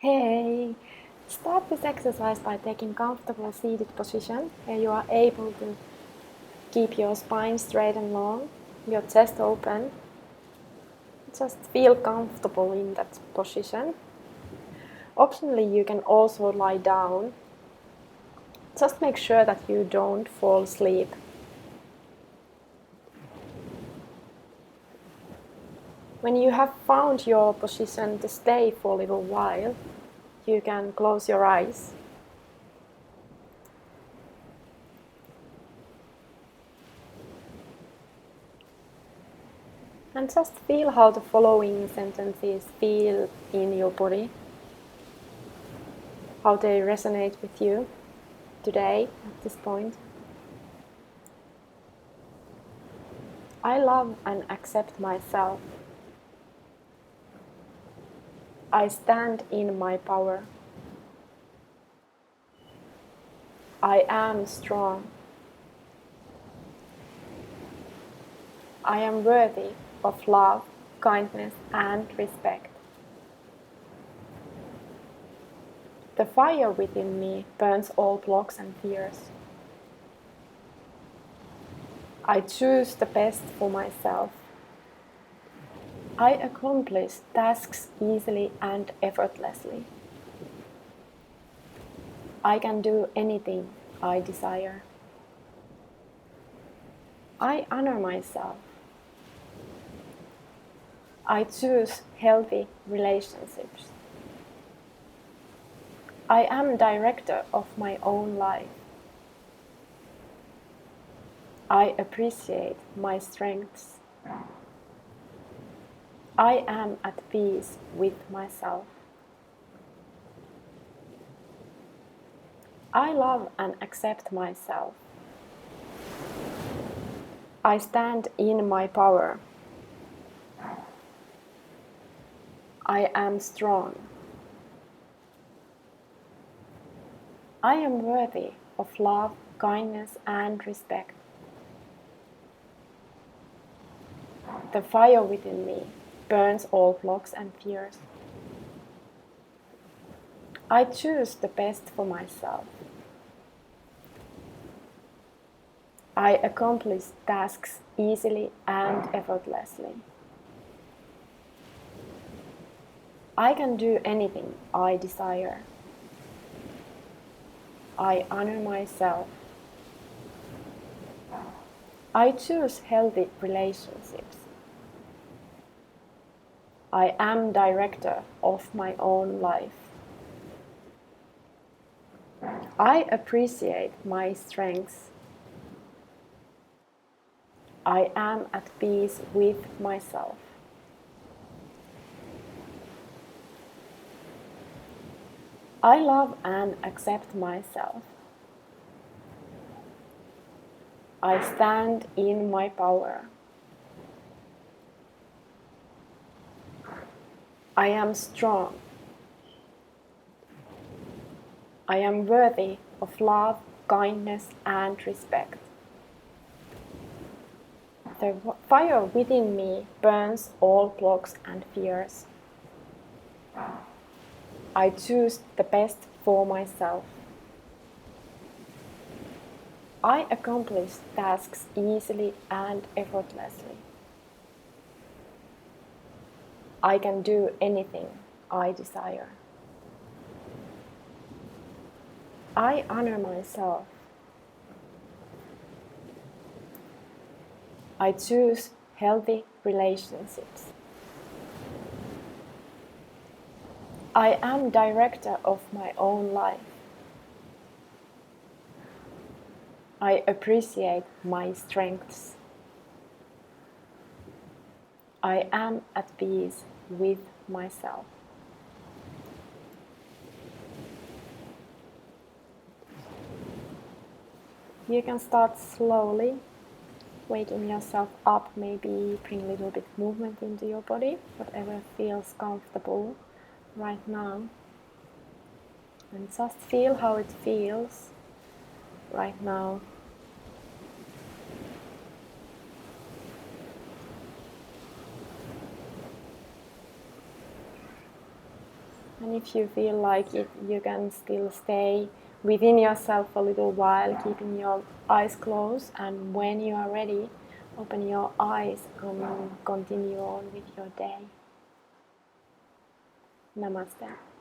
Hey! Start this exercise by taking comfortable seated position where you are able to keep your spine straight and long, your chest open. Just feel comfortable in that position. Optionally, you can also lie down. Just make sure that you don't fall asleep. When you have found your position to stay for a little while, you can close your eyes. And just feel how the following sentences feel in your body, how they resonate with you today at this point. I love and accept myself. I stand in my power. I am strong. I am worthy of love, kindness, and respect. The fire within me burns all blocks and fears. I choose the best for myself. I accomplish tasks easily and effortlessly. I can do anything I desire. I honor myself. I choose healthy relationships. I am director of my own life. I appreciate my strengths. I am at peace with myself. I love and accept myself. I stand in my power. I am strong. I am worthy of love, kindness, and respect. The fire within me burns all blocks and fears. I choose the best for myself. I accomplish tasks easily and effortlessly. I can do anything I desire. I honor myself. I choose healthy relationships. I am director of my own life. I appreciate my strengths. I am at peace with myself. I love and accept myself. I stand in my power. I am strong. I am worthy of love, kindness, and respect. The fire within me burns all blocks and fears. I choose the best for myself. I accomplish tasks easily and effortlessly. I can do anything I desire. I honor myself. I choose healthy relationships. I am director of my own life. I appreciate my strengths. I am at peace with myself. You can start slowly, waking yourself up, maybe bring a little bit of movement into your body, whatever feels comfortable right now. And just feel how it feels right now. And If you feel like it, you can still stay within yourself a little while, keeping your eyes closed, and when you are ready, open your eyes and continue on with your day. Namaste.